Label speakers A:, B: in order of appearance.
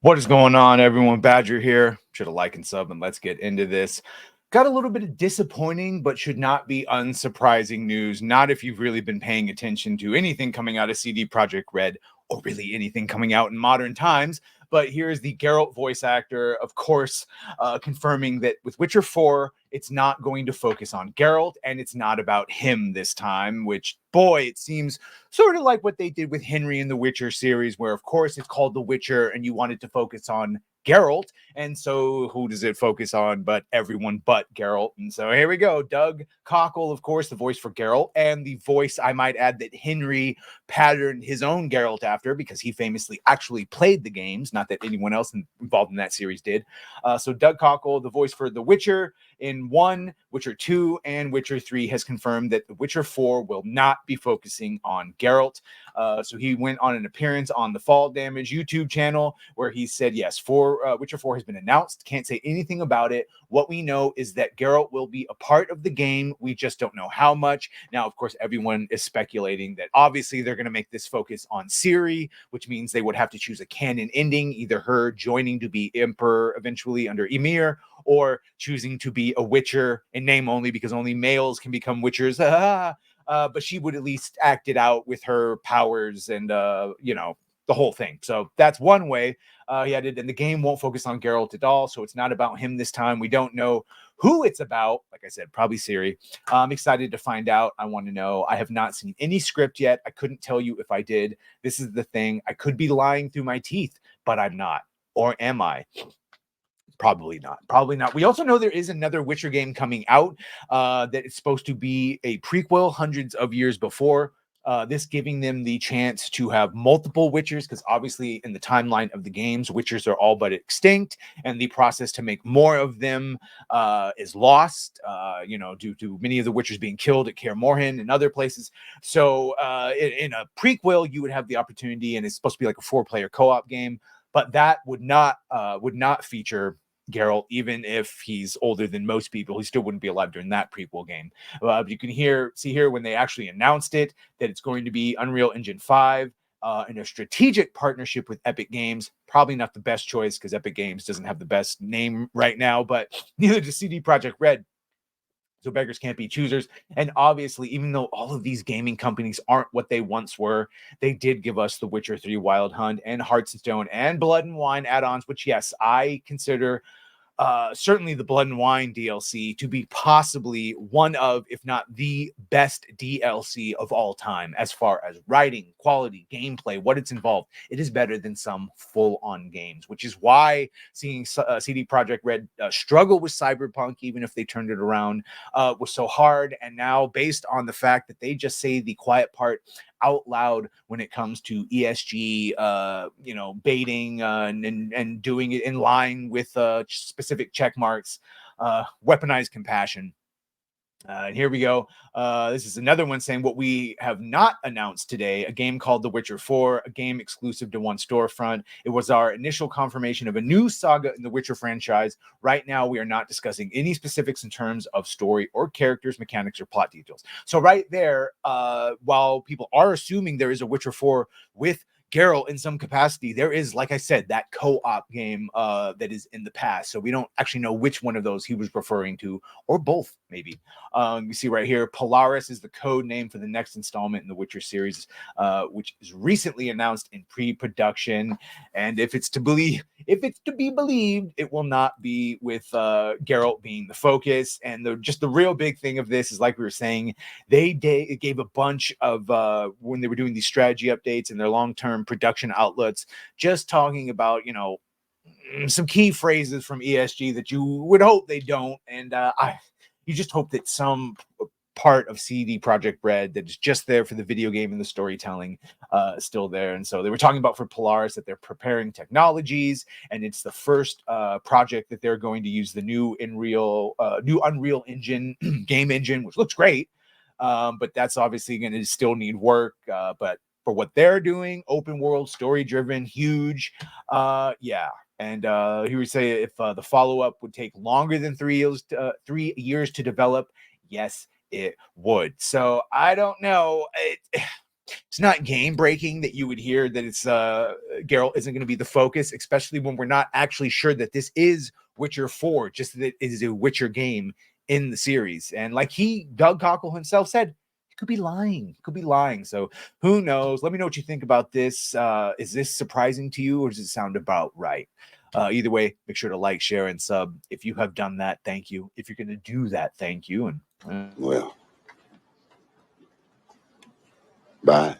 A: What is going on, everyone? Badger here. Should have like and sub, and let's get into this. Got a little bit of disappointing, but should not be unsurprising news. Not if you've really been paying attention to anything coming out of CD Projekt Red, or really anything coming out in modern times. But here's the Geralt voice actor, of course, confirming that with Witcher 4, it's not going to focus on Geralt, and it's not about him this time, which, boy, it seems sort of like what they did with Henry in the Witcher series, where, of course, it's called The Witcher, and you wanted to focus on Geralt. And so who does it focus on but everyone but Geralt? And so here we go. Doug Cockle, of course, the voice for Geralt, and the voice, I might add, that Henry patterned his own Geralt after, because he famously actually played the games, not that anyone else involved in that series did. So Doug Cockle, the voice for The Witcher in 1, Witcher 2, and Witcher 3, has confirmed that The Witcher 4 will not be focusing on Geralt. So he went on an appearance on the Fall Damage YouTube channel where he said, yes, Witcher 4 has been announced. Can't say anything about it. What we know is that Geralt will be a part of the game. We just don't know how much. Now, of course, everyone is speculating that obviously they're going to make this focus on Ciri, which means they would have to choose a canon ending, either her joining to be Emperor eventually under Emir, or choosing to be a Witcher in name only, because only males can become Witchers. But she would at least act it out with her powers and, the whole thing. So that's one way he added. And the game won't focus on Geralt at all. So it's not about him this time. We don't know who it's about. Like I said, probably Ciri. I'm excited to find out. I want to know. I have not seen any script yet. I couldn't tell you if I did. This is the thing. I could be lying through my teeth, but I'm not. Or am I? Probably not. Probably not. We also know there is another Witcher game coming out that is supposed to be a prequel hundreds of years before. This giving them the chance to have multiple Witchers, because obviously in the timeline of the games, Witchers are all but extinct, and the process to make more of them is lost, due to many of the Witchers being killed at Kaer Morhen and other places. So in a prequel, you would have the opportunity, and it's supposed to be like a 4-player co-op game, but that would not feature Geralt. Even if he's older than most people, he still wouldn't be alive during that prequel game. You can see here when they actually announced it that it's going to be Unreal Engine 5 in a strategic partnership with Epic Games. Probably not the best choice, because Epic Games doesn't have the best name right now, but neither does CD Projekt Red. So beggars can't be choosers. And obviously, even though all of these gaming companies aren't what they once were, they did give us The Witcher 3 Wild Hunt and Hearthstone and Blood and Wine add-ons, which, yes, I consider certainly the Blood and Wine DLC to be possibly one of, if not the best DLC of all time, as far as writing, quality, gameplay, what it's involved. It is better than some full-on games, which is why seeing CD Projekt Red struggle with Cyberpunk, even if they turned it around, was so hard. And now, based on the fact that they just say the quiet part out loud when it comes to ESG, baiting and doing it in line with specific check marks, weaponized compassion. And here we go. This is another one saying what we have not announced today, a game called The Witcher 4, a game exclusive to one storefront. It was our initial confirmation of a new saga in the Witcher franchise. Right now, we are not discussing any specifics in terms of story or characters, mechanics, or plot details. So right there, while people are assuming there is a Witcher 4 with Geralt in some capacity, there is, like I said, that co-op game that is in the past. So we don't actually know which one of those he was referring to, or both, maybe. You see right here, Polaris is the code name for the next installment in the Witcher series, which is recently announced in pre-production. And if it's to be believed, it will not be with Geralt being the focus. And the real big thing of this is, like we were saying, they gave a bunch of when they were doing these strategy updates and their long-term production outlets, just talking about, some key phrases from ESG that you would hope they don't. And you just hope that some part of CD Projekt Red that is just there for the video game and the storytelling is still there. And so they were talking about for Polaris that they're preparing technologies, and it's the first project that they're going to use the new Unreal Engine game engine, which looks great. But that's obviously going to still need work. But for what they're doing, open world, story driven, huge. Yeah. And he would say if the follow-up would take longer than 3 years to develop, yes, it would. So I don't know. it's not game breaking that you would hear that it's Geralt isn't going to be the focus, especially when we're not actually sure that this is Witcher 4, just that it is a Witcher game in the series. And like Doug Cockle himself said, he could be lying. So who knows? Let me know what you think about this. Is this surprising to you, or does it sound about right? Either way, make sure to like, share, and sub. If you have done that, thank you. If you're going to do that, thank you. And
B: Well, bye.